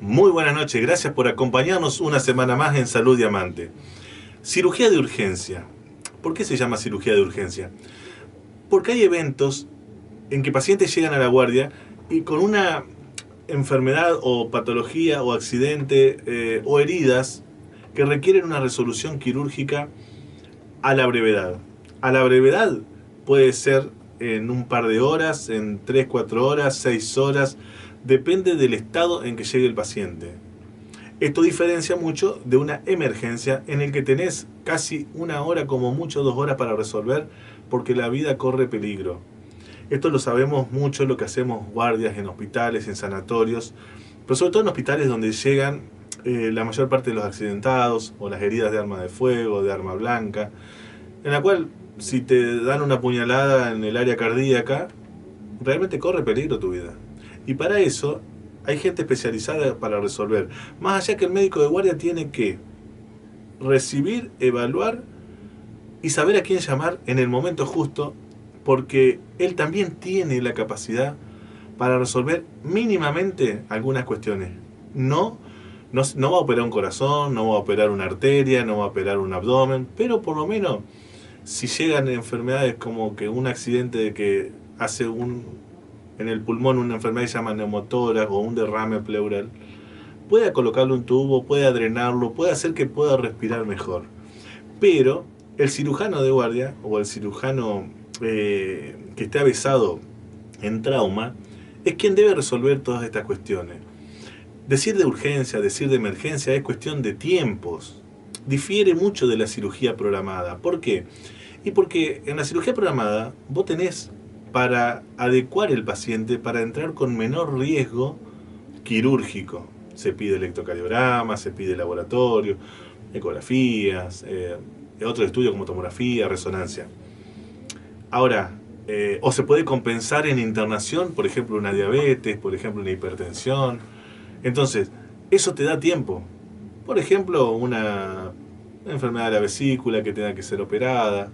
Muy buenas noches, gracias por acompañarnos una semana más en Salud Diamante. Cirugía de urgencia. ¿Por qué se llama cirugía de urgencia? Porque hay eventos en que pacientes llegan a la guardia y con una enfermedad o patología o accidente o heridas que requieren una resolución quirúrgica a la brevedad. A la brevedad puede ser en un par de horas, en 3, 4 horas, 6 horas, depende del estado en que llegue el paciente. Esto diferencia mucho de una emergencia en el que tenés casi una hora, como mucho 2 horas para resolver, porque la vida corre peligro. Esto lo sabemos mucho, lo que hacemos guardias en hospitales, en sanatorios, pero sobre todo en hospitales donde llegan la mayor parte de los accidentados o las heridas de arma de fuego, de arma blanca, en la cual si te dan una puñalada en el área cardíaca, realmente corre peligro tu vida. Y para eso hay gente especializada para resolver. Más allá que el médico de guardia tiene que recibir, evaluar y saber a quién llamar en el momento justo, porque él también tiene la capacidad para resolver mínimamente algunas cuestiones. No va a operar un corazón, no va a operar una arteria, no va a operar un abdomen, pero por lo menos si llegan enfermedades como que un accidente de que hace en el pulmón una enfermedad que se llama neumotórax o un derrame pleural, puede colocarle un tubo, puede drenarlo, puede hacer que pueda respirar mejor. Pero el cirujano de guardia o el cirujano que esté avesado en trauma es quien debe resolver todas estas cuestiones. Decir de urgencia, decir de emergencia es cuestión de tiempos. Difiere mucho de la cirugía programada. ¿Por qué? Y porque en la cirugía programada vos tenés para adecuar el paciente para entrar con menor riesgo quirúrgico. Se pide electrocardiograma, se pide laboratorio, ecografías, otros estudios como tomografía, resonancia. Ahora, o se puede compensar en internación, por ejemplo, una diabetes, por ejemplo, una hipertensión. Entonces, eso te da tiempo. Por ejemplo, una enfermedad de la vesícula que tenga que ser operada.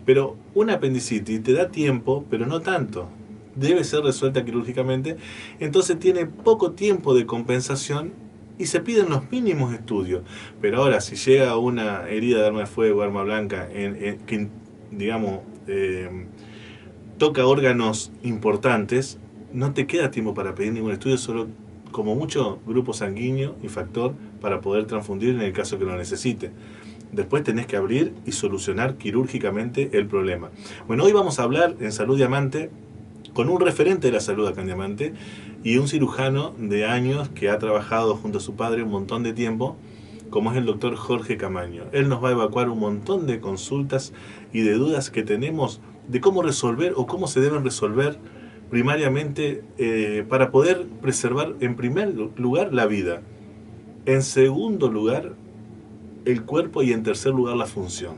Pero una apendicitis te da tiempo, pero no tanto. Debe ser resuelta quirúrgicamente. Entonces tiene poco tiempo de compensación y se piden los mínimos estudios. Pero ahora, si llega una herida de arma de fuego, arma blanca, que digamos toca órganos importantes, no te queda tiempo para pedir ningún estudio, solo como mucho grupo sanguíneo y factor para poder transfundir en el caso que lo necesite. Después tenés que abrir y solucionar quirúrgicamente el problema. Bueno, hoy vamos a hablar en Salud Diamante con un referente de la salud acá en Diamante y un cirujano de años que ha trabajado junto a su padre un montón de tiempo, como es el doctor Jorge Camaño. Él nos va a evacuar un montón de consultas y de dudas que tenemos de cómo resolver o cómo se deben resolver primariamente para poder preservar en primer lugar la vida, en segundo lugar el cuerpo y en tercer lugar la función.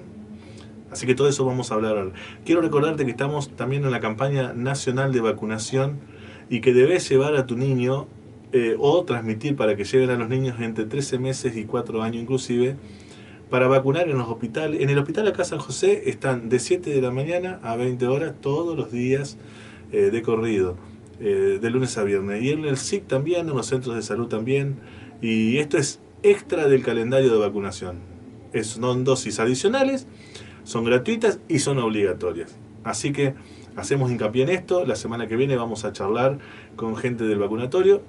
Así que todo eso vamos a hablar ahora. Quiero recordarte que estamos también en la campaña nacional de vacunación y que debes llevar a tu niño o transmitir para que lleven a los niños entre 13 meses y 4 años inclusive, para vacunar en los hospitales. En el hospital acá San José están de 7 de la mañana a 20 horas todos los días de corrido, de lunes a viernes. Y en el SIC también, en los centros de salud también. Y esto es extra del calendario de vacunación. Son dosis adicionales, son gratuitas y son obligatorias. Así que hacemos hincapié en esto. La semana que viene vamos a charlar con gente del vacunatorio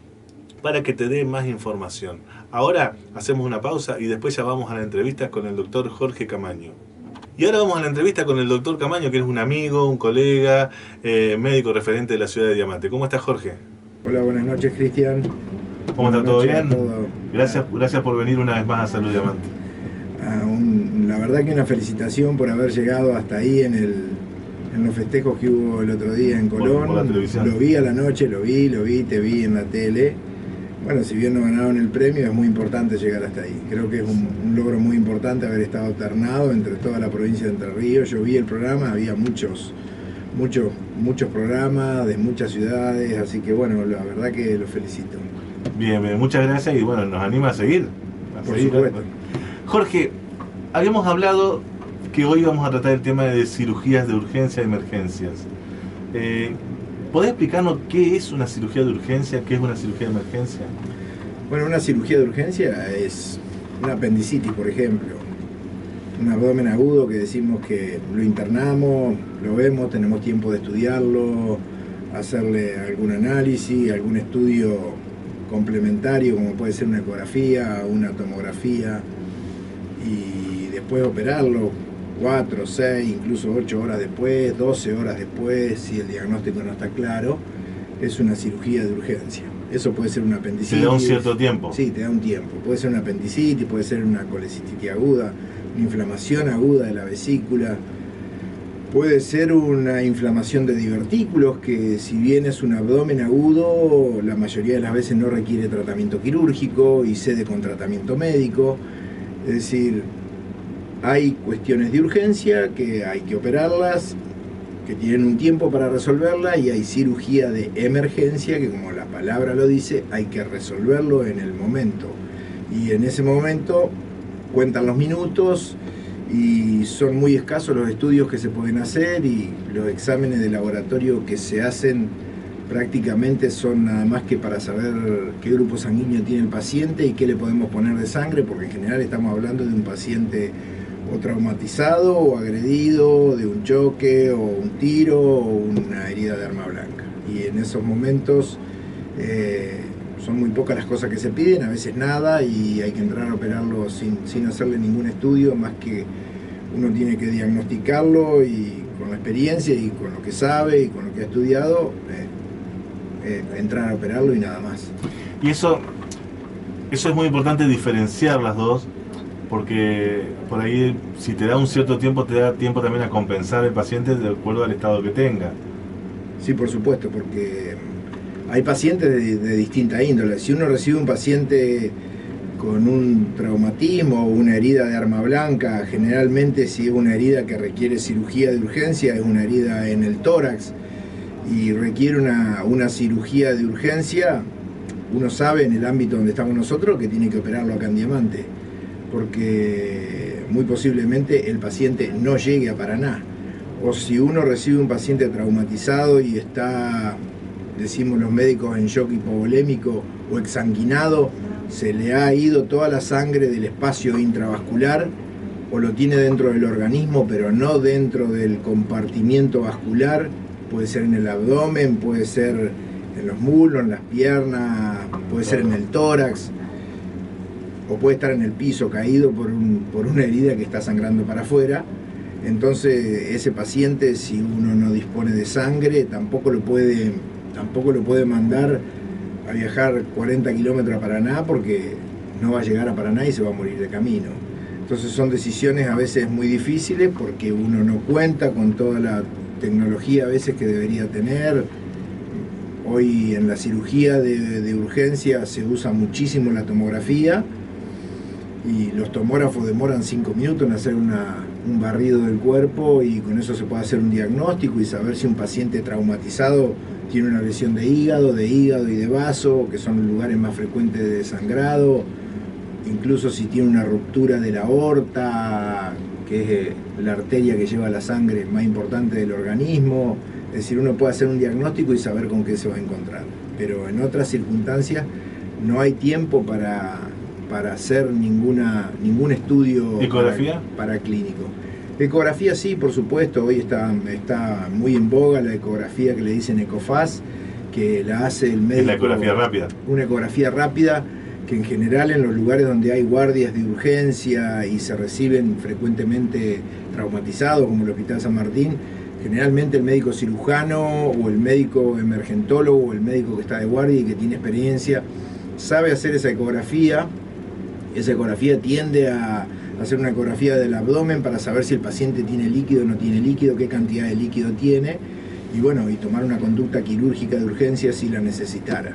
para que te dé más información. Ahora hacemos una pausa y después ya vamos a la entrevista con el doctor Jorge Camaño. Y ahora vamos a la entrevista con el doctor Camaño, que es un amigo, un colega, médico referente de la ciudad de Diamante. ¿Cómo estás, Jorge? Hola, buenas noches, Cristian. ¿Cómo está? ¿Todo bien? Todo. Gracias por venir una vez más a Salud Diamante. La verdad que una felicitación por haber llegado hasta ahí en los festejos que hubo el otro día en Colón. Por la televisión. Lo vi a la noche, te vi en la tele. Bueno, si bien no ganaron el premio, es muy importante llegar hasta ahí. Creo que es un logro muy importante haber estado alternado entre toda la provincia de Entre Ríos. Yo vi el programa, había muchos programas de muchas ciudades, así que bueno, la verdad que los felicito. Bien, muchas gracias y bueno, nos anima a seguir. Por supuesto. Jorge, habíamos hablado que hoy vamos a tratar el tema de cirugías de urgencia y emergencias. ¿Podés explicarnos qué es una cirugía de urgencia, qué es una cirugía de emergencia? Bueno, una cirugía de urgencia es una apendicitis, por ejemplo. Un abdomen agudo que decimos que lo internamos, lo vemos, tenemos tiempo de estudiarlo, hacerle algún análisis, algún estudio complementario, como puede ser una ecografía, una tomografía, y después operarlo 4, 6, incluso 8 horas después, 12 horas después, si el diagnóstico no está claro, es una cirugía de urgencia. Eso puede ser una apendicitis. ¿Te da un cierto tiempo? Sí, te da un tiempo. Puede ser una apendicitis, puede ser una colecistitis aguda, una inflamación aguda de la vesícula, puede ser una inflamación de divertículos, que si bien es un abdomen agudo, la mayoría de las veces no requiere tratamiento quirúrgico y cede con tratamiento médico. Es decir, hay cuestiones de urgencia que hay que operarlas, que tienen un tiempo para resolverla, y hay cirugía de emergencia que, como la palabra lo dice, hay que resolverlo en el momento. Y en ese momento cuentan los minutos y son muy escasos los estudios que se pueden hacer, y los exámenes de laboratorio que se hacen prácticamente son nada más que para saber qué grupo sanguíneo tiene el paciente y qué le podemos poner de sangre, porque en general estamos hablando de un paciente o traumatizado o agredido de un choque o un tiro o una herida de arma blanca. Y en esos momentos son muy pocas las cosas que se piden, a veces nada, y hay que entrar a operarlo sin hacerle ningún estudio, más que uno tiene que diagnosticarlo, y con la experiencia y con lo que sabe y con lo que ha estudiado, entrar a operarlo y nada más. Y eso es muy importante, diferenciar las dos, porque por ahí, si te da un cierto tiempo, te da tiempo también a compensar el paciente de acuerdo al estado que tenga. Sí, por supuesto, porque hay pacientes de distinta índole. Si uno recibe un paciente con un traumatismo o una herida de arma blanca, generalmente si es una herida que requiere cirugía de urgencia, es una herida en el tórax y requiere una cirugía de urgencia, uno sabe en el ámbito donde estamos nosotros que tiene que operarlo acá en Diamante, porque muy posiblemente el paciente no llegue a Paraná. O si uno recibe un paciente traumatizado y está, decimos los médicos, en shock hipovolémico o exsanguinado, se le ha ido toda la sangre del espacio intravascular, o lo tiene dentro del organismo pero no dentro del compartimiento vascular, puede ser en el abdomen, puede ser en los muslos, en las piernas, puede ser en el tórax, o puede estar en el piso caído por una herida que está sangrando para afuera. Entonces ese paciente, si uno no dispone de sangre, tampoco lo puede mandar a viajar 40 kilómetros a Paraná, porque no va a llegar a Paraná y se va a morir de camino. Entonces son decisiones a veces muy difíciles, porque uno no cuenta con toda la tecnología a veces que debería tener. Hoy en la cirugía de urgencia se usa muchísimo la tomografía, y los tomógrafos demoran 5 minutos en hacer un barrido del cuerpo, y con eso se puede hacer un diagnóstico y saber si un paciente traumatizado tiene una lesión de hígado y de vaso, que son los lugares más frecuentes de sangrado, incluso si tiene una ruptura de la aorta, que es la arteria que lleva la sangre más importante del organismo. Es decir, uno puede hacer un diagnóstico y saber con qué se va a encontrar, pero en otras circunstancias no hay tiempo para hacer ningún estudio. ¿Ecografía? Para clínico. Ecografía sí, por supuesto, hoy está muy en boga la ecografía que le dicen EcoFAS, que la hace el médico. ¿Es la ecografía rápida? Una ecografía rápida, que en general en los lugares donde hay guardias de urgencia y se reciben frecuentemente traumatizados, como el Hospital San Martín, generalmente el médico cirujano o el médico emergentólogo o el médico que está de guardia y que tiene experiencia sabe hacer esa ecografía. Esa ecografía tiende a hacer una ecografía del abdomen para saber si el paciente tiene líquido o no tiene líquido, qué cantidad de líquido tiene, y bueno, y tomar una conducta quirúrgica de urgencia si la necesitara.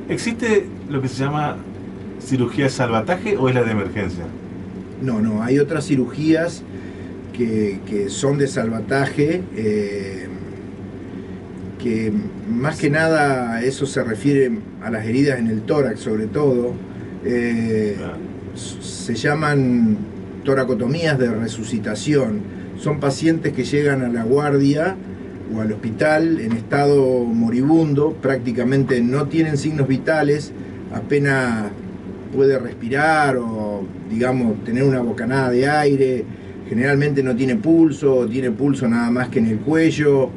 ¿Existe lo que se llama cirugía de salvataje o es la de emergencia? No, hay otras cirugías que son de salvataje, que más que nada eso se refiere a las heridas en el tórax sobre todo. Se llaman toracotomías de resucitación. Son pacientes que llegan a la guardia o al hospital en estado moribundo, prácticamente no tienen signos vitales, apenas puede respirar o, digamos, tener una bocanada de aire. Generalmente no tiene pulso, tiene pulso nada más que en el cuello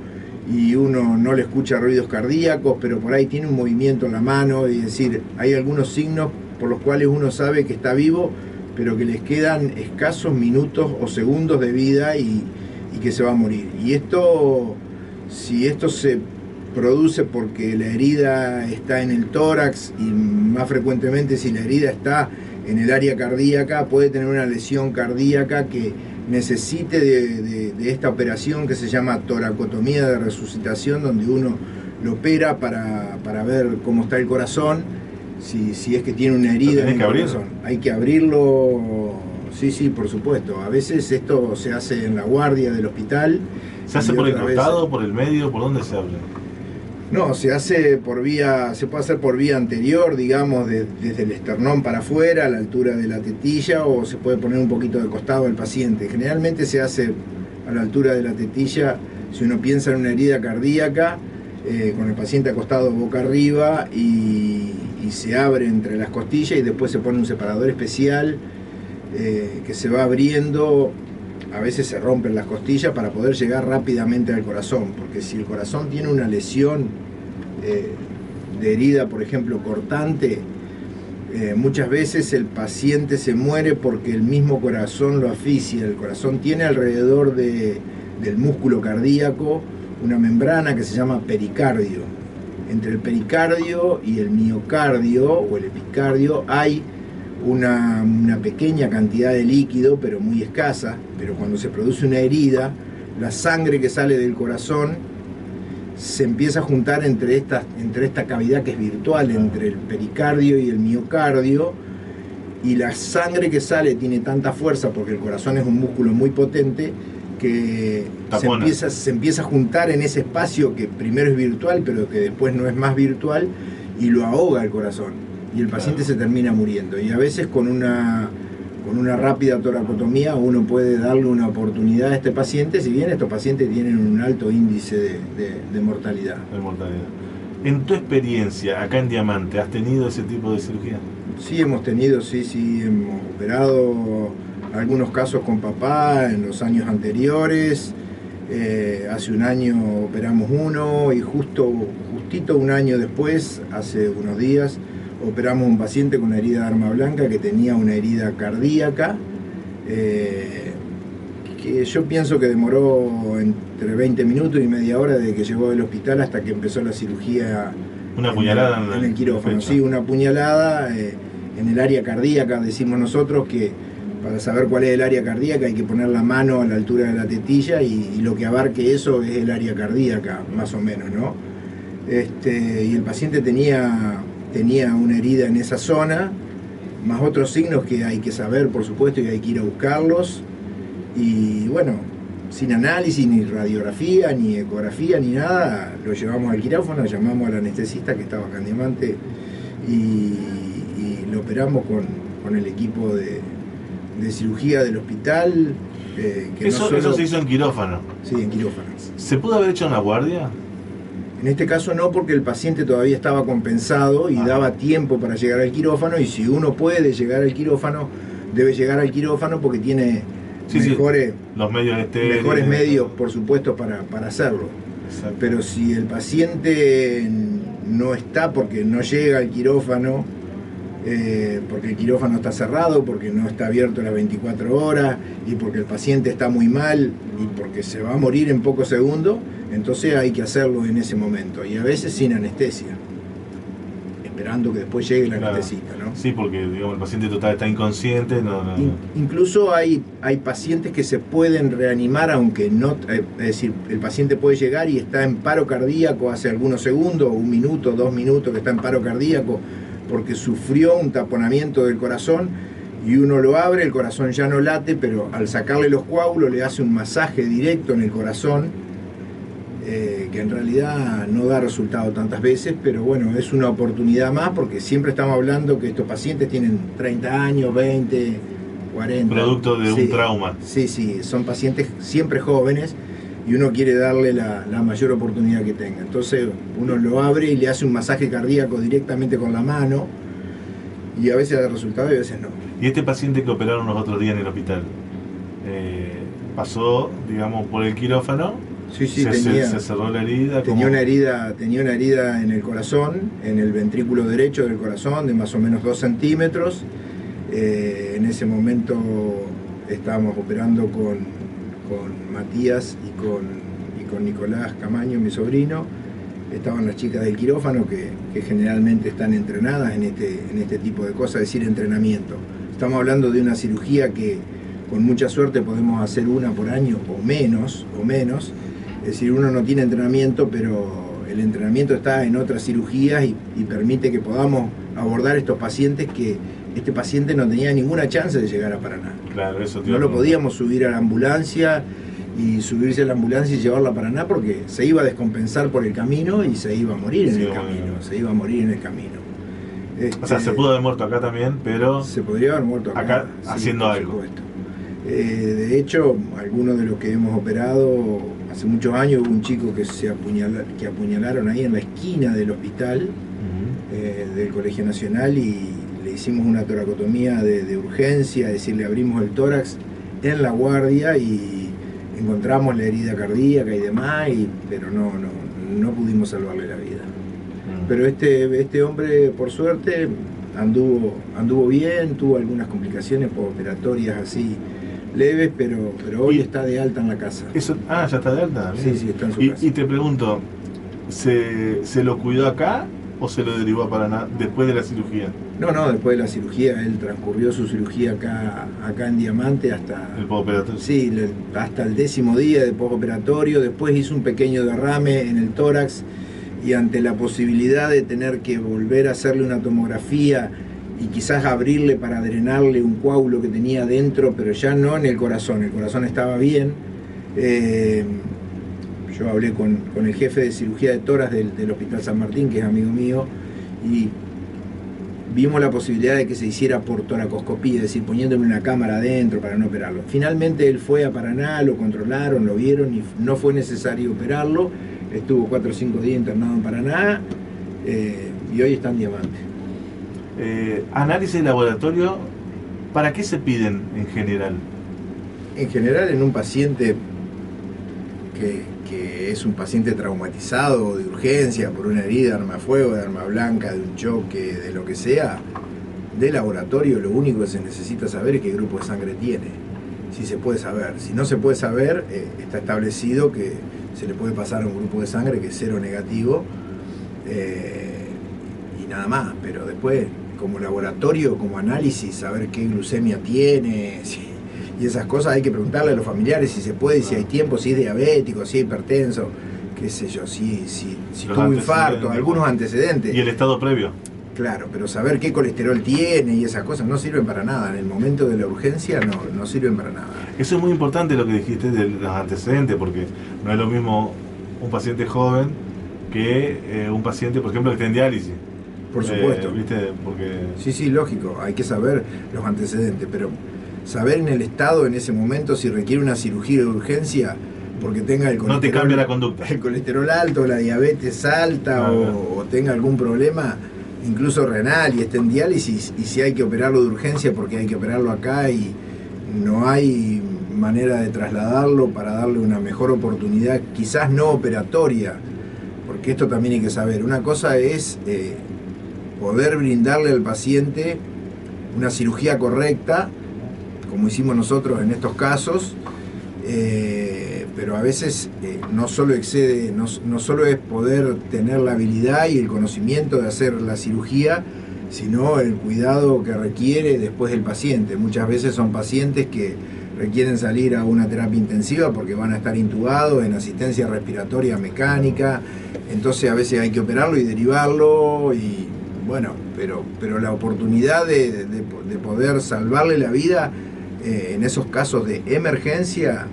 y uno no le escucha ruidos cardíacos, pero por ahí tiene un movimiento en la mano, es decir, hay algunos signos por los cuales uno sabe que está vivo, pero que les quedan escasos minutos o segundos de vida y que se va a morir. Y esto, si esto se produce porque la herida está en el tórax y más frecuentemente si la herida está en el área cardíaca, puede tener una lesión cardíaca que necesite de esta operación que se llama toracotomía de resucitación, donde uno lo opera para ver cómo está el corazón, si es que tiene una herida en el corazón. Hay que abrirlo, sí, por supuesto. A veces esto se hace en la guardia del hospital. ¿Se hace por el costado, por el medio, por dónde se abre? No, se puede hacer por vía anterior, digamos, desde el esternón para afuera, a la altura de la tetilla, o se puede poner un poquito de costado al paciente. Generalmente se hace a la altura de la tetilla, si uno piensa en una herida cardíaca, con el paciente acostado boca arriba y se abre entre las costillas y después se pone un separador especial que se va abriendo. A veces se rompen las costillas para poder llegar rápidamente al corazón, porque si el corazón tiene una lesión de herida, por ejemplo, cortante, muchas veces el paciente se muere porque el mismo corazón lo asfixia. El corazón tiene alrededor del músculo cardíaco una membrana que se llama pericardio. Entre el pericardio y el miocardio o el epicardio hay una pequeña cantidad de líquido, pero muy escasa. Pero cuando se produce una herida, la sangre que sale del corazón se empieza a juntar entre esta cavidad que es virtual, entre el pericardio y el miocardio, y la sangre que sale tiene tanta fuerza, porque el corazón es un músculo muy potente, que se empieza a juntar en ese espacio que primero es virtual, pero que después no es más virtual, y lo ahoga el corazón. Y el paciente se termina muriendo. Y a veces con una rápida toracotomía uno puede darle una oportunidad a este paciente, si bien estos pacientes tienen un alto índice de mortalidad. En tu experiencia acá en Diamante, ¿has tenido ese tipo de cirugía? Sí, hemos tenido, hemos operado algunos casos con papá en los años anteriores. Hace un año operamos uno y justito un año después, hace unos días, operamos un paciente con una herida de arma blanca que tenía una herida cardíaca, que yo pienso que demoró entre 20 minutos y media hora desde que llegó del hospital hasta que empezó la cirugía. Una puñalada en el quirófano, sí, una puñalada en el área cardíaca. Decimos nosotros que para saber cuál es el área cardíaca hay que poner la mano a la altura de la tetilla y lo que abarque eso es el área cardíaca, más o menos, ¿no? Y el paciente tenía una herida en esa zona, más otros signos que hay que saber, por supuesto, y hay que ir a buscarlos. Y bueno, sin análisis, ni radiografía, ni ecografía, ni nada, lo llevamos al quirófano, llamamos al anestesista que estaba acá en Diamante y lo operamos con el equipo de cirugía del hospital. Eso se hizo en quirófano. Sí, en quirófano. ¿Se pudo haber hecho en la guardia? En este caso no, porque el paciente todavía estaba compensado y daba tiempo para llegar al quirófano, y si uno puede llegar al quirófano, debe llegar al quirófano porque tiene los mejores medios, por supuesto, para hacerlo. Exacto. Pero si el paciente no está porque no llega al quirófano, porque el quirófano está cerrado, porque no está abierto las 24 horas y porque el paciente está muy mal y porque se va a morir en pocos segundos, entonces hay que hacerlo en ese momento, y a veces sin anestesia, esperando que después llegue el anestesista, ¿no? Sí, porque digamos, el paciente total está inconsciente. Incluso hay pacientes que se pueden reanimar, aunque no, es decir, el paciente puede llegar y está en paro cardíaco hace algunos segundos, 1 minuto, 2 minutos que está en paro cardíaco, porque sufrió un taponamiento del corazón, y uno lo abre, el corazón ya no late, pero al sacarle los coágulos le hace un masaje directo en el corazón, que en realidad no da resultado tantas veces, pero bueno, es una oportunidad más, porque siempre estamos hablando que estos pacientes tienen 30 años, 20, 40. Producto de un trauma. Sí, son pacientes siempre jóvenes, y uno quiere darle la mayor oportunidad que tenga. Entonces uno lo abre y le hace un masaje cardíaco directamente con la mano, Y a veces da resultado y a veces no. Y este paciente que operaron los otros días en el hospital, pasó, digamos, por el quirófano, Sí, se cerró la herida. Tenía una herida en el corazón, en el ventrículo derecho del corazón, de más o menos 2 centímetros. En ese momento estábamos operando con Matías y con Nicolás Camaño, mi sobrino. Estaban las chicas del quirófano que generalmente están entrenadas en este tipo de cosas, es decir, entrenamiento. Estamos hablando de una cirugía que con mucha suerte podemos hacer una por año o menos. Es decir, uno no tiene entrenamiento, pero el entrenamiento está en otras cirugías y permite que podamos abordar estos pacientes que este paciente no tenía ninguna chance de llegar a Paraná. Claro, eso no lo podíamos subir a la ambulancia y subirse a la ambulancia y llevarla a Paraná porque se iba a descompensar por el camino y se iba a morir en el camino. O sea, se pudo haber muerto acá también, pero... Se podría haber muerto acá sí, haciendo algo. De hecho, algunos de los que hemos operado, hace muchos años hubo un chico que apuñalaron ahí en la esquina del hospital, del Colegio Nacional, y le hicimos una toracotomía de urgencia, es decir, le abrimos el tórax en la guardia y encontramos la herida cardíaca y demás, pero no pudimos salvarle la vida. Pero este hombre, por suerte, anduvo bien, tuvo algunas complicaciones postoperatorias así leves, pero hoy está de alta en la casa. ¿Ya está de alta? Sí, está en su casa. Y te pregunto, ¿se lo cuidó acá o se lo derivó a Paraná después de la cirugía? No, después de la cirugía, él transcurrió su cirugía acá en Diamante hasta... ¿El postoperatorio? Sí, hasta el 10º día de postoperatorio. Después hizo un pequeño derrame en el tórax y ante la posibilidad de tener que volver a hacerle una tomografía y quizás abrirle para drenarle un coágulo que tenía dentro, pero ya no en el corazón estaba bien. Yo hablé con el jefe de cirugía de tórax del Hospital San Martín, que es amigo mío, y vimos la posibilidad de que se hiciera por toracoscopía, es decir, poniéndole una cámara adentro para no operarlo. Finalmente él fue a Paraná, lo controlaron, lo vieron y no fue necesario operarlo. Estuvo 4 o 5 días internado en Paraná y hoy está en Diamante. Análisis de laboratorio, ¿para qué se piden en general? En general, en un paciente que es un paciente traumatizado de urgencia por una herida de arma de fuego, de arma blanca, de un choque, de lo que sea, de laboratorio lo único que se necesita saber es qué grupo de sangre tiene. Si se puede saber. Si no se puede saber, está establecido que se le puede pasar a un grupo de sangre que es 0 negativo y nada más, pero después como laboratorio, como análisis, saber qué glucemia tiene y esas cosas hay que preguntarle a los familiares si se puede, si hay tiempo, si es diabético, si es hipertenso, qué sé yo, si tuvo infarto, algunos antecedentes. ¿Y el estado previo? Claro, pero saber qué colesterol tiene y esas cosas no sirven para nada. En el momento de la urgencia no sirven para nada. Eso es muy importante lo que dijiste de los antecedentes, porque no es lo mismo un paciente joven que un paciente, por ejemplo, que esté en diálisis. Por supuesto. ¿Viste? Porque... Sí, lógico, hay que saber los antecedentes, pero saber en el estado en ese momento si requiere una cirugía de urgencia porque tenga el colesterol... No te cambia la conducta. El colesterol alto, la diabetes alta o tenga algún problema, incluso renal, y esté en diálisis, y si hay que operarlo de urgencia porque hay que operarlo acá y no hay manera de trasladarlo para darle una mejor oportunidad, quizás no operatoria, porque esto también hay que saber. Una cosa es poder brindarle al paciente una cirugía correcta, como hicimos nosotros en estos casos, pero a veces no solo es poder tener la habilidad y el conocimiento de hacer la cirugía, sino el cuidado que requiere después el paciente. Muchas veces son pacientes que requieren salir a una terapia intensiva porque van a estar intubados en asistencia respiratoria mecánica, entonces a veces hay que operarlo y derivarlo, y bueno, pero la oportunidad de poder salvarle la vida en esos casos de emergencia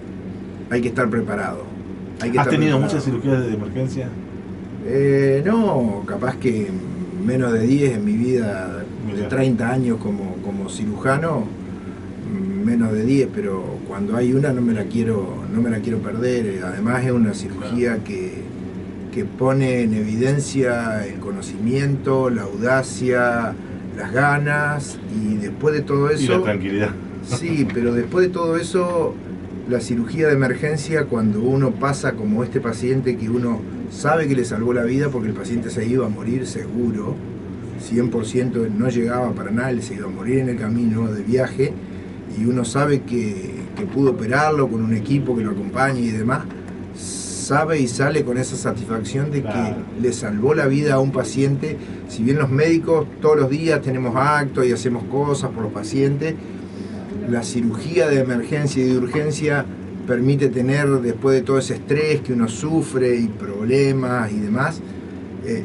hay que estar preparado. ¿Has tenido muchas cirugías de emergencia? No, capaz que menos de 10 en mi vida, de 30 años como cirujano, menos de 10, pero cuando hay una no me la quiero perder. Además es una cirugía que pone en evidencia el conocimiento, la audacia, las ganas, y después de todo eso... Y la tranquilidad. Sí, pero después de todo eso, la cirugía de emergencia, cuando uno pasa como este paciente que uno sabe que le salvó la vida porque el paciente se iba a morir seguro, 100% no llegaba para nada, él se iba a morir en el camino de viaje, y uno sabe que pudo operarlo con un equipo que lo acompañe y demás, sabe y sale con esa satisfacción de que le salvó la vida a un paciente. Si bien los médicos todos los días tenemos actos y hacemos cosas por los pacientes, la cirugía de emergencia y de urgencia permite tener, después de todo ese estrés que uno sufre y problemas y demás,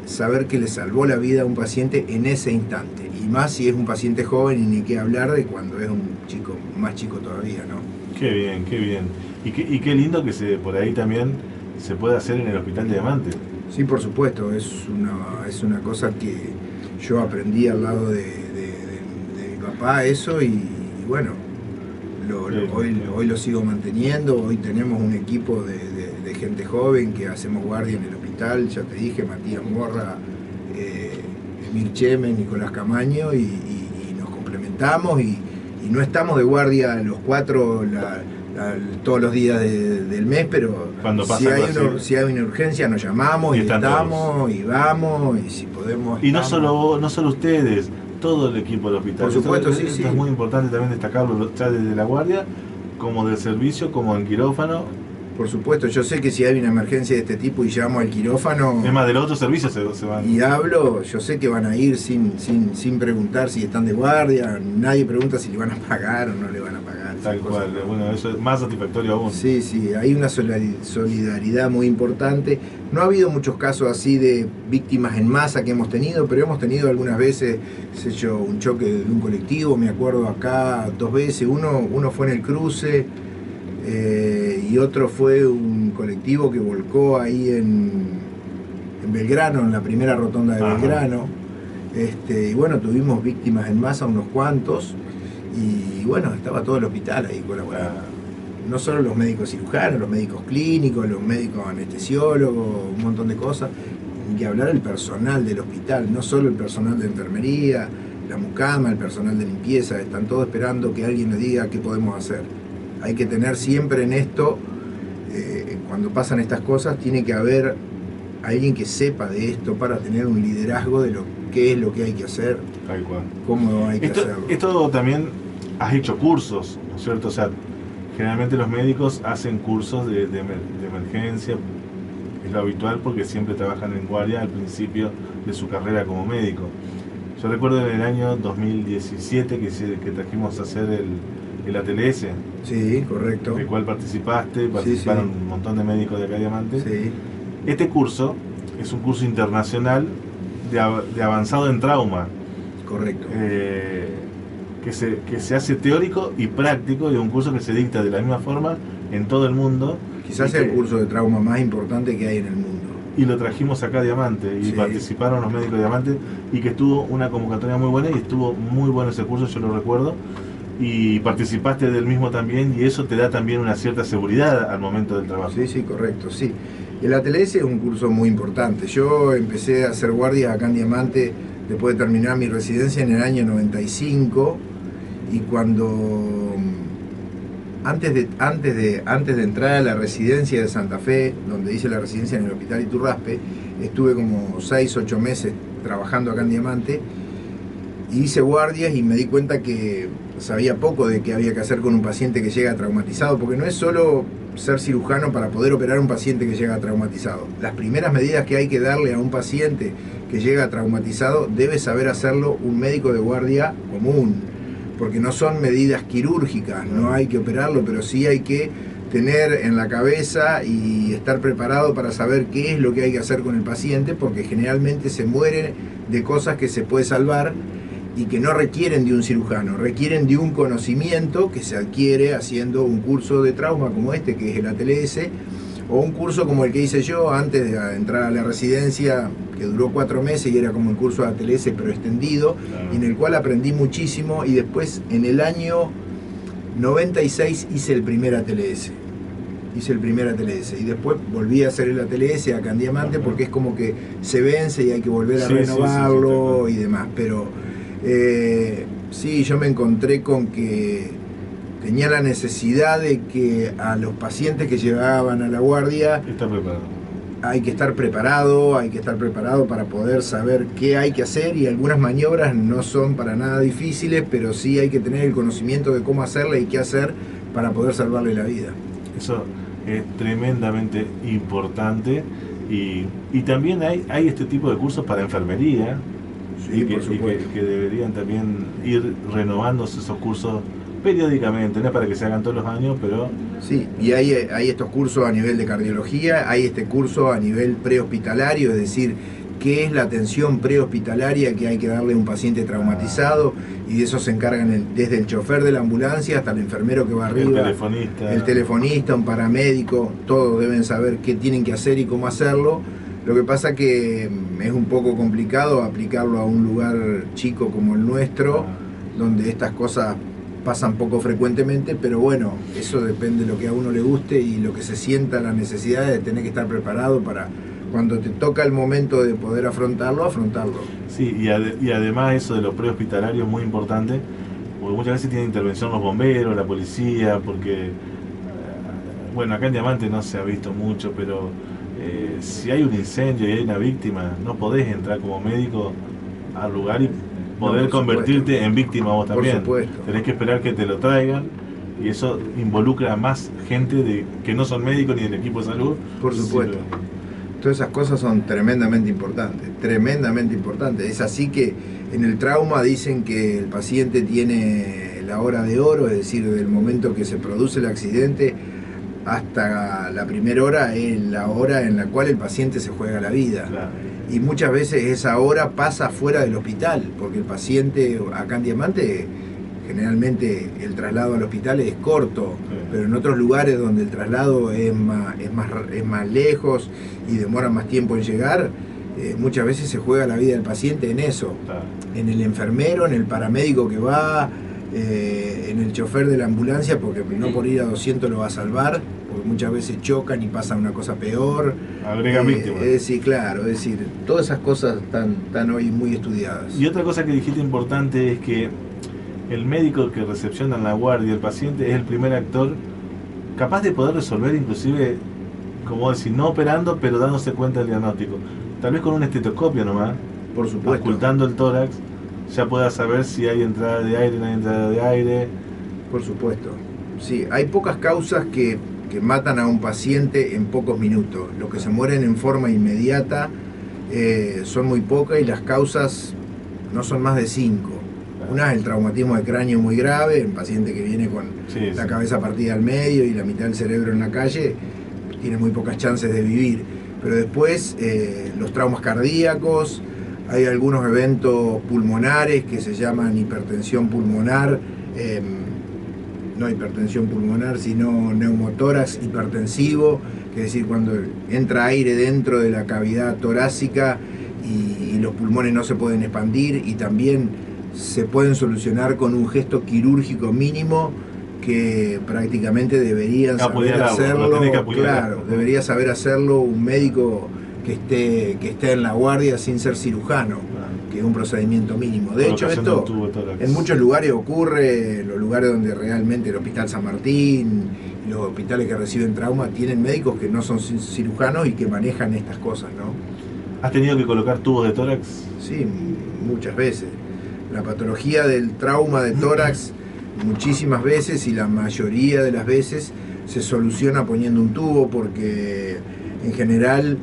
saber que le salvó la vida a un paciente en ese instante. Y más si es un paciente joven, y ni qué hablar de cuando es un chico más chico todavía, ¿no? Qué bien, qué bien. Y qué lindo que por ahí también se puede hacer en el Hospital de Diamante. Sí, por supuesto, es una cosa que yo aprendí al lado de mi papá, eso, y bueno, hoy lo sigo manteniendo. Hoy tenemos un equipo de gente joven que hacemos guardia en el hospital, ya te dije, Matías Morra, Emir Cheme, Nicolás Camaño, y nos complementamos, y no estamos de guardia los cuatro todos los días del mes, pero si hay una urgencia nos llamamos y estamos, y vamos, y si podemos... Y no solo ustedes, todo el equipo del hospital. Por supuesto, sí. Es muy importante también destacarlo, ya desde la guardia, como del servicio, como en quirófano. Por supuesto, yo sé que si hay una emergencia de este tipo y llamo al quirófano... Es más, de los otros servicios se van. Y hablo, yo sé que van a ir sin preguntar si están de guardia, nadie pregunta si le van a pagar o no le van a pagar. Tal cual, bueno, eso es más satisfactorio aún. Sí, hay una solidaridad muy importante. No ha habido muchos casos así de víctimas en masa que hemos tenido, pero hemos tenido algunas veces, un choque de un colectivo, me acuerdo acá 2 veces, uno fue en el cruce, y otro fue un colectivo que volcó ahí en Belgrano, en la primera rotonda de Belgrano. Y bueno, tuvimos víctimas en masa, unos cuantos, y bueno, estaba todo el hospital ahí colaborando. No solo los médicos cirujanos, los médicos clínicos, los médicos anestesiólogos, un montón de cosas, ni que hablar el personal del hospital, no solo el personal de enfermería, la mucama, el personal de limpieza, están todos esperando que alguien les diga qué podemos hacer. Hay que tener siempre en esto, cuando pasan estas cosas, tiene que haber alguien que sepa de esto para tener un liderazgo de qué es lo que hay que hacer, tal cual, cómo hay que hacerlo. Esto también has hecho cursos, ¿no es cierto? O sea, generalmente los médicos hacen cursos de emergencia, es lo habitual porque siempre trabajan en guardia al principio de su carrera como médico. Yo recuerdo en el año 2017 que trajimos a hacer el ATLS. Sí, correcto. En el cual participaron un montón de médicos de acá de Diamante. Sí. Este curso es un curso internacional de avanzado en trauma. Correcto. Que se hace teórico y práctico, y un curso que se dicta de la misma forma en todo el mundo. Quizás sea el curso de trauma más importante que hay en el mundo. Y lo trajimos acá a Diamante, y participaron los médicos de Diamante, y que estuvo una convocatoria muy buena, y estuvo muy bueno ese curso, yo lo recuerdo, y participaste del mismo también, y eso te da también una cierta seguridad al momento del trabajo. Sí, correcto, sí. El ATLS es un curso muy importante. Yo empecé a hacer guardias acá en Diamante después de terminar mi residencia en el año 95, y cuando antes de entrar a la residencia de Santa Fe, donde hice la residencia en el Hospital Iturraspe, estuve como 6-8 meses trabajando acá en Diamante, y hice guardias y me di cuenta que sabía poco de qué había que hacer con un paciente que llega traumatizado, porque no es solo ser cirujano para poder operar a un paciente que llega traumatizado. Las primeras medidas que hay que darle a un paciente que llega traumatizado debe saber hacerlo un médico de guardia común, porque no son medidas quirúrgicas, no hay que operarlo, pero sí hay que tener en la cabeza y estar preparado para saber qué es lo que hay que hacer con el paciente, porque generalmente se muere de cosas que se puede salvar y que no requieren de un cirujano, requieren de un conocimiento que se adquiere haciendo un curso de trauma como este, que es el ATLS, o un curso como el que hice yo antes de entrar a la residencia, que duró 4 meses y era como el curso de ATLS pero extendido, y en el cual aprendí muchísimo, y después en el año 96 hice el primer ATLS. Y después volví a hacer el ATLS acá en Diamante, porque es como que se vence y hay que volver a renovarlo y demás, pero Sí, yo me encontré con que tenía la necesidad de que a los pacientes que llegaban a la guardia Está preparado. hay que estar preparado para poder saber qué hay que hacer, y algunas maniobras no son para nada difíciles, pero sí hay que tener el conocimiento de cómo hacerla y qué hacer para poder salvarle la vida. Eso es tremendamente importante y también hay este tipo de cursos para enfermería. Sí, por supuesto. Que deberían también ir renovándose esos cursos periódicamente, no es para que se hagan todos los años, pero... Sí, y hay estos cursos a nivel de cardiología, hay este curso a nivel prehospitalario, es decir, qué es la atención prehospitalaria que hay que darle a un paciente traumatizado, y de eso se encargan desde el chofer de la ambulancia hasta el enfermero que va arriba, el telefonista, un paramédico, todos deben saber qué tienen que hacer y cómo hacerlo. Lo que pasa que es un poco complicado aplicarlo a un lugar chico como el nuestro, donde estas cosas pasan poco frecuentemente, pero bueno, eso depende de lo que a uno le guste y lo que se sienta la necesidad de tener que estar preparado para cuando te toca el momento de poder afrontarlo. Sí, y además eso de los prehospitalarios es muy importante, porque muchas veces tienen intervención los bomberos, la policía, porque, bueno, acá en Diamante no se ha visto mucho, pero si hay un incendio y hay una víctima, no podés entrar como médico al lugar y poder convertirte en víctima vos también. Por supuesto. Tenés que esperar que te lo traigan, y eso involucra a más gente que no son médicos ni del equipo de salud. Por supuesto. Sí, todas esas cosas son tremendamente importantes. Es así que en el trauma dicen que el paciente tiene la hora de oro, es decir, desde el momento que se produce el accidente hasta la primera hora es la hora en la cual el paciente se juega la vida. Claro. Y muchas veces esa hora pasa fuera del hospital, porque el paciente acá en Diamante, generalmente el traslado al hospital es corto, sí, pero en otros lugares donde el traslado es más lejos y demora más tiempo en llegar, muchas veces se juega la vida del paciente en eso, Claro. En el enfermero, en el paramédico que va, en el chofer de la ambulancia, porque no por ir a 200 lo va a salvar, porque muchas veces chocan y pasa una cosa peor. Agrega víctimas. Sí, claro, es decir, todas esas cosas están hoy muy estudiadas. Y otra cosa que dijiste importante es que el médico que recepciona en la guardia, el paciente, es el primer actor capaz de poder resolver, inclusive, como decir, no operando, pero dándose cuenta del diagnóstico. Tal vez con un estetoscopio nomás, por supuesto, ocultando el tórax, ya pueda saber si hay entrada de aire, no hay entrada de aire. Por supuesto. Sí, hay pocas causas que matan a un paciente en pocos minutos. Los que se mueren en forma inmediata son muy pocas, y las causas no son más de 5. Una es el traumatismo de cráneo muy grave, un paciente que viene con la cabeza partida al medio y la mitad del cerebro en la calle, tiene muy pocas chances de vivir. Pero después los traumas cardíacos, hay algunos eventos pulmonares que se llaman hipertensión pulmonar, no hipertensión pulmonar, sino neumotórax hipertensivo, que es decir, cuando entra aire dentro de la cavidad torácica y los pulmones no se pueden expandir, y también se pueden solucionar con un gesto quirúrgico mínimo que prácticamente deberían saber hacerlo. Claro, debería saber hacerlo un médico que esté en la guardia sin ser cirujano, que es un procedimiento mínimo. De hecho, esto en muchos lugares ocurre, los lugares donde realmente el Hospital San Martín, los hospitales que reciben trauma, tienen médicos que no son cirujanos y que manejan estas cosas, ¿no? ¿Has tenido que colocar tubos de tórax? Sí, muchas veces. La patología del trauma de tórax, muchísimas veces, y la mayoría de las veces se soluciona poniendo un tubo, porque en general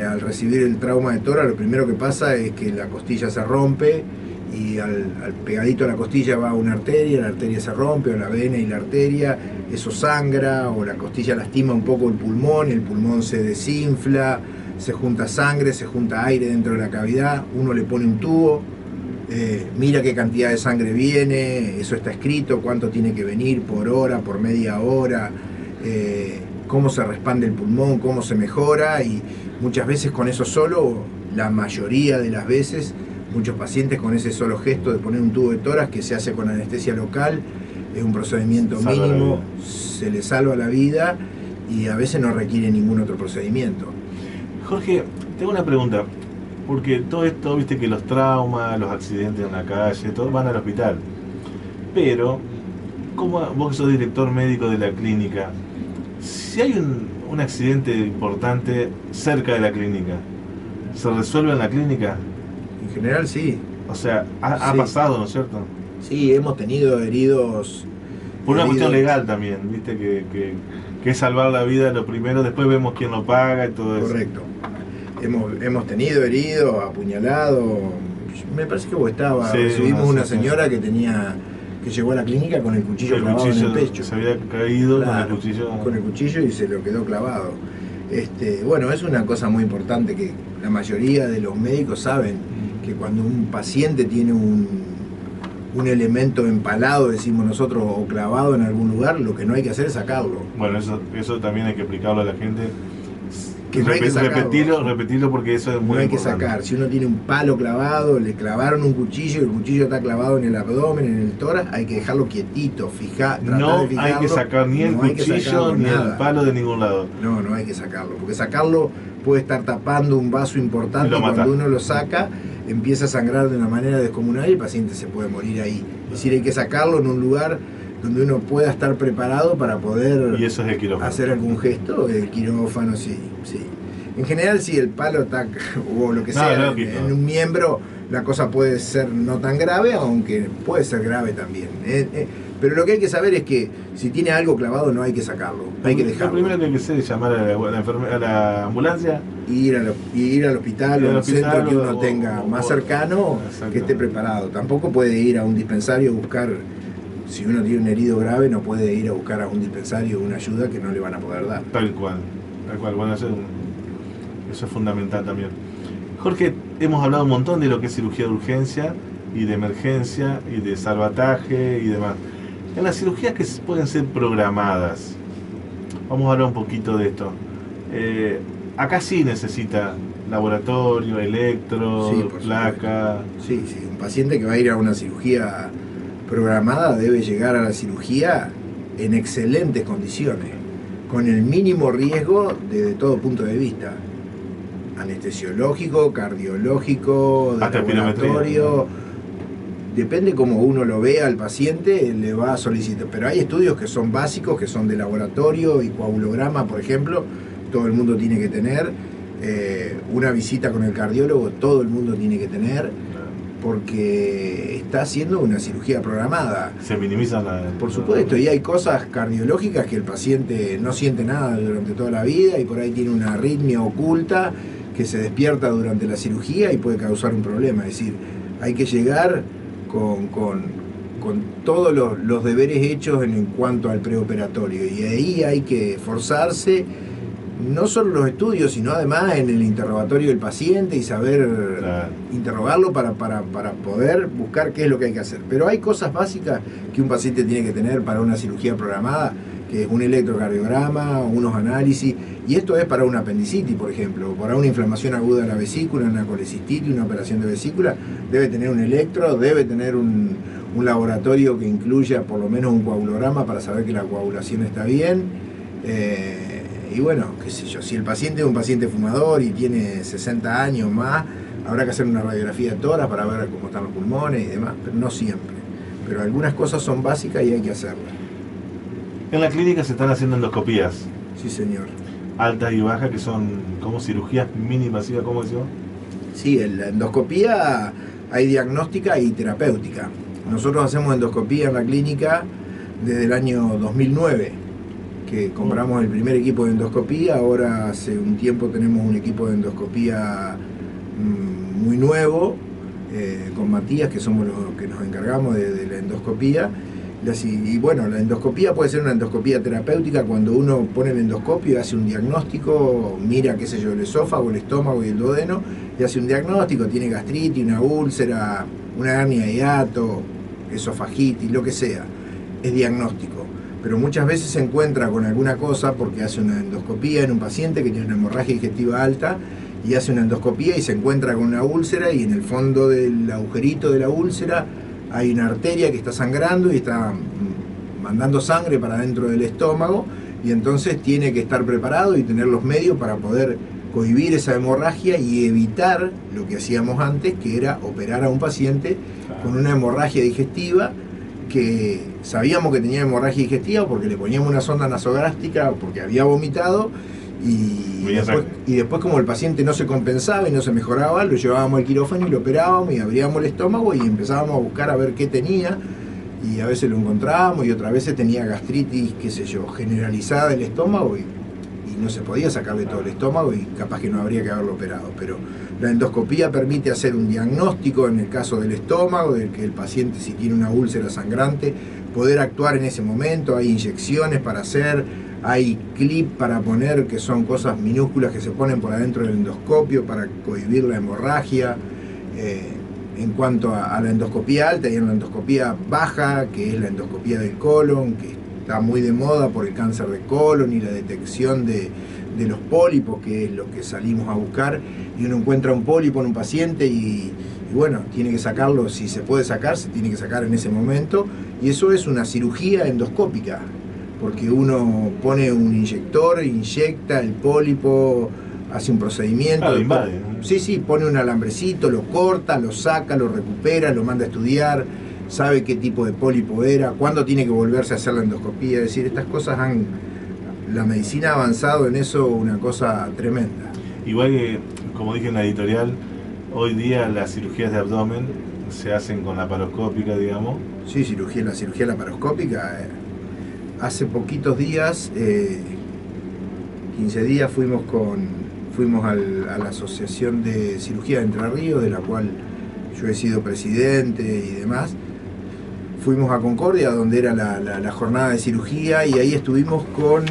al recibir el trauma de tórax lo primero que pasa es que la costilla se rompe, y al pegadito a la costilla va una arteria, la arteria se rompe, o la vena y la arteria, eso sangra, o la costilla lastima un poco el pulmón se desinfla, se junta sangre, se junta aire dentro de la cavidad, uno le pone un tubo, mira qué cantidad de sangre viene, eso está escrito, cuánto tiene que venir por hora, por media hora, cómo se respande el pulmón, cómo se mejora, y muchas veces con eso solo, la mayoría de las veces, muchos pacientes con ese solo gesto de poner un tubo de tórax, que se hace con anestesia local, es un procedimiento mínimo, se le salva la vida, y a veces no requiere ningún otro procedimiento. Jorge, tengo una pregunta. Porque todo esto, viste que los traumas, los accidentes en la calle, todos van al hospital. Pero, como vos que sos director médico de la clínica, si hay un accidente importante cerca de la clínica, ¿se resuelve en la clínica? En general sí. O sea, ha Sí. pasado, ¿no es cierto? Sí, hemos tenido heridos. Por una cuestión heridos- legal también, viste que es salvar la vida lo primero, después vemos quién lo paga y todo eso. Correcto. Hemos tenido heridos, apuñalados. Me parece que vos estabas. Sí, Recibimos una sí, señora sí. que llegó a la clínica con el cuchillo El clavado cuchillo en el pecho. se había caído Claro, con el cuchillo. con el cuchillo y se lo quedó clavado. Bueno, es una cosa muy importante que la mayoría de los médicos saben, que cuando un paciente tiene un elemento empalado, decimos nosotros, o clavado en algún lugar, lo que no hay que hacer es sacarlo. Bueno, eso también hay que explicarlo a la gente. Que no hay que sacarlo. Repetirlo porque eso es muy No hay que importante. sacar. Si uno tiene un palo clavado, le clavaron un cuchillo y el cuchillo está clavado en el abdomen, en el tórax, hay que dejarlo quietito, tratar No de fijarlo. hay que sacar ni el No hay que cuchillo sacarlo, ni el nada. palo de ningún lado. No, no hay que sacarlo, porque sacarlo puede estar tapando un vaso Y importante lo y mata. cuando uno lo saca empieza a sangrar de una manera descomunal y el paciente se puede morir ahí. Es decir, hay que sacarlo en un lugar donde uno pueda estar preparado para poder Y eso es el quirófano. hacer algún gesto, el quirófano, sí, sí. En general, si el palo está, o lo que No, sea, lógico. en un miembro, la cosa puede ser no tan grave, aunque puede ser grave también. Pero lo que hay que saber es que si tiene algo clavado no hay que sacarlo, hay que Lo dejarlo. primero que hay que hacer es llamar a la ambulancia. Y ir al hospital Ir o al al centro hospital que uno o- tenga o- más o- cercano, Exacto. que esté preparado. Tampoco puede ir a un dispensario a buscar, si uno tiene un herido grave, no puede ir a buscar a un dispensario una ayuda que no le van a poder dar. Tal cual. Bueno, eso es fundamental también. Jorge, hemos hablado un montón de lo que es cirugía de urgencia y de emergencia y de salvataje y demás. En las cirugías que pueden ser programadas, vamos a hablar un poquito de esto. Acá sí necesita laboratorio, electro, Sí, por placa. Sí, sí, un paciente que va a ir a una cirugía programada debe llegar a la cirugía en excelentes condiciones, con el mínimo riesgo desde todo punto de vista. Anestesiológico, cardiológico, de Hasta laboratorio. Depende cómo uno lo vea al paciente, le va a solicitar. Pero hay estudios que son básicos, que son de laboratorio y coagulograma, por ejemplo, todo el mundo tiene que tener. Una visita con el cardiólogo, todo el mundo tiene que tener, porque está haciendo una cirugía programada. Se minimizan la... Por supuesto, y hay cosas cardiológicas que el paciente no siente nada durante toda la vida y por ahí tiene una arritmia oculta que se despierta durante la cirugía y puede causar un problema. Es decir, hay que llegar con todos los deberes hechos en cuanto al preoperatorio y ahí hay que esforzarse, no solo los estudios, sino además en el interrogatorio del paciente y saber Claro. interrogarlo para poder buscar qué es lo que hay que hacer. Pero hay cosas básicas que un paciente tiene que tener para una cirugía programada, que es un electrocardiograma, unos análisis, y esto es para una apendicitis, por ejemplo, para una inflamación aguda de la vesícula, una colecistitis, una operación de vesícula, debe tener un electro, debe tener un laboratorio que incluya por lo menos un coagulograma para saber que la coagulación está bien. Y bueno, qué sé yo, si el paciente es un paciente fumador y tiene 60 años más, habrá que hacer una radiografía de tórax para ver cómo están los pulmones y demás, pero no siempre. Pero algunas cosas son básicas y hay que hacerlas. En la clínica se están haciendo endoscopías, Sí, señor. altas y bajas, que son como cirugías mínimas, ¿sí? ¿Cómo decimos? Sí, en la endoscopía hay diagnóstica y terapéutica. Nosotros hacemos endoscopía en la clínica desde el año 2009, que compramos el primer equipo de endoscopía. Ahora hace un tiempo tenemos un equipo de endoscopía muy nuevo, con Matías, que somos los que nos encargamos de la endoscopía. Y bueno, la endoscopía puede ser una endoscopía terapéutica cuando uno pone el endoscopio y hace un diagnóstico, mira, qué sé yo, el esófago, el estómago y el duodeno, y hace un diagnóstico, tiene gastritis, una úlcera, una hernia de hiato, esofagitis, lo que sea, es diagnóstico. Pero muchas veces se encuentra con alguna cosa porque hace una endoscopía en un paciente que tiene una hemorragia digestiva alta y hace una endoscopía y se encuentra con una úlcera y en el fondo del agujerito de la úlcera hay una arteria que está sangrando y está mandando sangre para dentro del estómago y entonces tiene que estar preparado y tener los medios para poder cohibir esa hemorragia y evitar lo que hacíamos antes, que era operar a un paciente con una hemorragia digestiva, que sabíamos que tenía hemorragia digestiva porque le poníamos una sonda nasogástrica o porque había vomitado, y después como el paciente no se compensaba y no se mejoraba, lo llevábamos al quirófano y lo operábamos y abríamos el estómago y empezábamos a buscar a ver qué tenía, y a veces lo encontrábamos y otras veces tenía gastritis, qué sé yo, generalizada del estómago, y no se podía sacarle todo el estómago y capaz que no habría que haberlo operado. Pero la endoscopía permite hacer un diagnóstico en el caso del estómago, de que el paciente, si tiene una úlcera sangrante, poder actuar en ese momento. Hay inyecciones para hacer, hay clip para poner, que son cosas minúsculas que se ponen por adentro del endoscopio para cohibir la hemorragia. En cuanto a la endoscopía alta, y en la endoscopía baja, que es la endoscopía del colon, que está muy de moda por el cáncer de colon y la detección de los pólipos, que es lo que salimos a buscar, y uno encuentra un pólipo en un paciente y bueno, tiene que sacarlo. Si se puede sacar, se tiene que sacar en ese momento, y eso es una cirugía endoscópica, porque uno pone un inyector, inyecta el pólipo, hace un procedimiento. Claro, invade, ¿no? Sí, pone un alambrecito, lo corta, lo saca, lo recupera, lo manda a estudiar, sabe qué tipo de pólipo era, cuándo tiene que volverse a hacer la endoscopía. Es decir, estas cosas la medicina ha avanzado en eso una cosa tremenda. Igual que, como dije en la editorial, hoy día las cirugías de abdomen se hacen con laparoscópica, digamos. Sí, la cirugía laparoscópica. Hace poquitos días, 15 días, fuimos a la Asociación de Cirugía de Entre Ríos, de la cual yo he sido presidente y demás. Fuimos a Concordia, donde era la jornada de cirugía, y ahí estuvimos con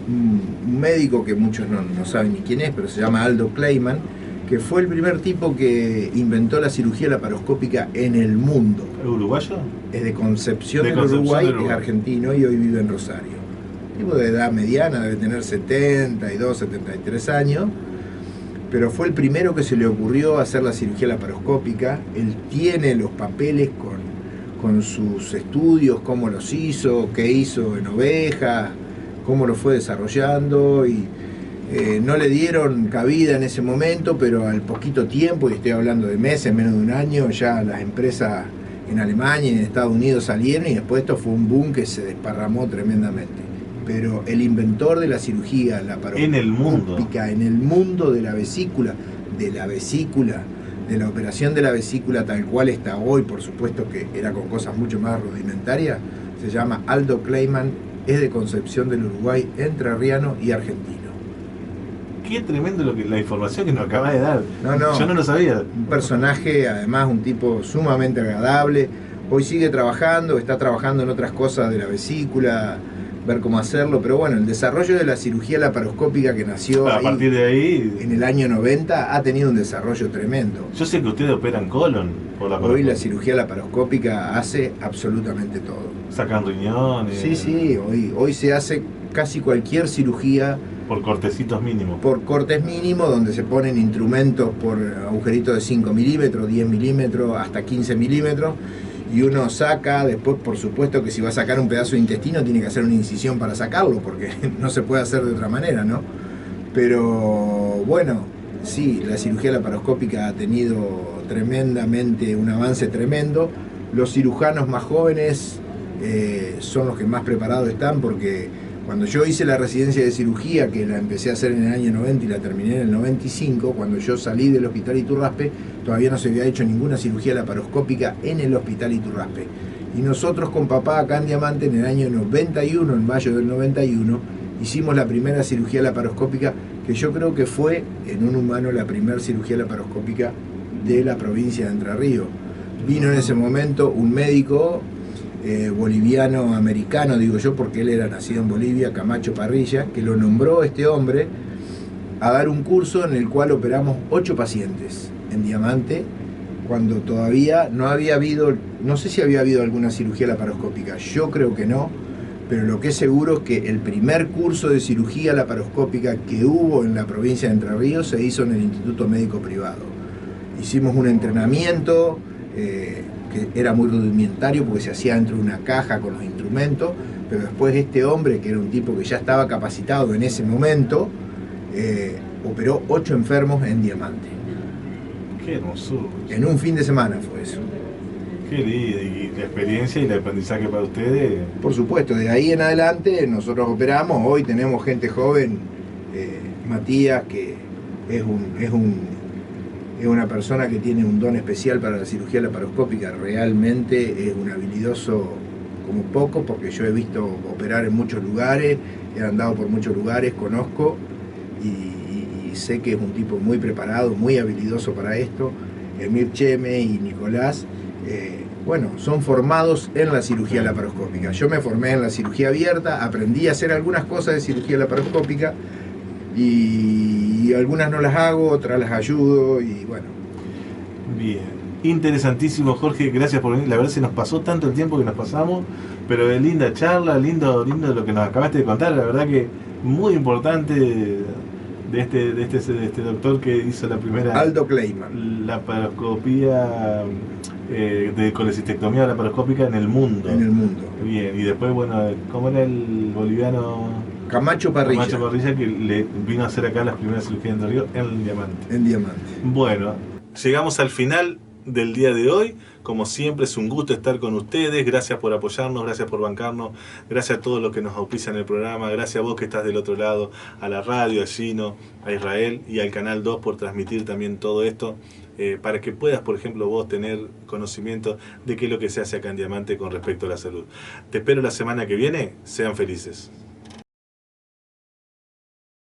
un médico que muchos no saben ni quién es, pero se llama Aldo Kleiman, que fue el primer tipo que inventó la cirugía laparoscópica en el mundo. ¿Es uruguayo? Es de Concepción del Uruguay, es argentino y hoy vive en Rosario. Tipo de edad mediana, debe tener 72, 73 años, pero fue el primero que se le ocurrió hacer la cirugía laparoscópica. Él tiene los papeles con sus estudios, cómo los hizo, qué hizo en ovejas, cómo lo fue desarrollando, y no le dieron cabida en ese momento, pero al poquito tiempo, y estoy hablando de meses, menos de un año, ya las empresas en Alemania y en Estados Unidos salieron, y después esto fue un boom que se desparramó tremendamente. Pero el inventor de la cirugía laparoscópica en el mundo de la vesícula, de la operación de la vesícula tal cual está hoy, por supuesto que era con cosas mucho más rudimentarias, se llama Aldo Kleiman, es de Concepción del Uruguay, entrerriano y argentino. Qué tremendo la información que nos acaba de dar. No, yo no lo sabía. Un personaje, además, un tipo sumamente agradable. Hoy sigue trabajando, está trabajando en otras cosas de la vesícula, ver cómo hacerlo, pero bueno, el desarrollo de la cirugía laparoscópica que nació a partir de ahí, en el año 90, ha tenido un desarrollo tremendo. Yo sé que ustedes operan colon por la Hoy la cirugía laparoscópica hace absolutamente todo. Sacan riñones. Sí, hoy se hace casi cualquier cirugía por cortecitos mínimos. Por cortes mínimos, donde se ponen instrumentos por agujeritos de 5 milímetros, 10 milímetros, hasta 15 milímetros. Y uno saca, después por supuesto que si va a sacar un pedazo de intestino tiene que hacer una incisión para sacarlo, porque no se puede hacer de otra manera, ¿no? Pero bueno, sí, la cirugía laparoscópica ha tenido tremendamente un avance tremendo. Los cirujanos más jóvenes son los que más preparados están, porque cuando yo hice la residencia de cirugía, que la empecé a hacer en el año 90 y la terminé en el 95, cuando yo salí del Hospital Iturraspe, todavía no se había hecho ninguna cirugía laparoscópica en el Hospital Iturraspe. Y nosotros con papá acá en Diamante, en el año 91, en mayo del 91, hicimos la primera cirugía laparoscópica, que yo creo que fue en un humano la primera cirugía laparoscópica de la provincia de Entre Ríos. Vino en ese momento un médico boliviano-americano, digo yo, porque él era nacido en Bolivia, Camacho Parrilla, que lo nombró este hombre a dar un curso en el cual operamos 8 pacientes en Diamante, cuando todavía no había habido, no sé si había habido alguna cirugía laparoscópica, yo creo que no, pero lo que es seguro es que el primer curso de cirugía laparoscópica que hubo en la provincia de Entre Ríos se hizo en el Instituto Médico Privado. Hicimos un entrenamiento que era muy rudimentario porque se hacía dentro de una caja con los instrumentos, pero después este hombre, que era un tipo que ya estaba capacitado en ese momento, operó 8 enfermos en Diamante. Qué hermosura. En un fin de semana fue eso. Qué lindo, y la experiencia y el aprendizaje para ustedes. Por supuesto, de ahí en adelante nosotros operamos, hoy tenemos gente joven, Matías, que es una persona que tiene un don especial para la cirugía laparoscópica, realmente es un habilidoso como poco, porque yo he visto operar en muchos lugares, he andado por muchos lugares, conozco y sé que es un tipo muy preparado, muy habilidoso para esto. Emir Cheme y Nicolás, bueno, son formados en la cirugía laparoscópica. Yo me formé en la cirugía abierta, aprendí a hacer algunas cosas de cirugía laparoscópica y algunas no las hago, otras las ayudo y bueno. Bien. Interesantísimo, Jorge, gracias por venir. La verdad se nos pasó tanto el tiempo que nos pasamos, pero es linda charla, lindo lo que nos acabaste de contar. La verdad que muy importante de este doctor que hizo la primera Aldo Kleiman. Laparoscopía de colecistectomía laparoscópica en el mundo. En el mundo. Bien, y después, bueno, ¿cómo era el boliviano? Camacho Parrilla. Camacho Parrilla, que le vino a hacer acá las primeras cirugías de Río en Diamante. En Diamante. Bueno, llegamos al final del día de hoy. Como siempre es un gusto estar con ustedes. Gracias por apoyarnos, gracias por bancarnos, gracias a todos los que nos auspician el programa, gracias a vos que estás del otro lado, a la radio, a Gino, a Israel y al Canal 2 por transmitir también todo esto, para que puedas, por ejemplo, vos tener conocimiento de qué es lo que se hace acá en Diamante con respecto a la salud. Te espero la semana que viene. Sean felices.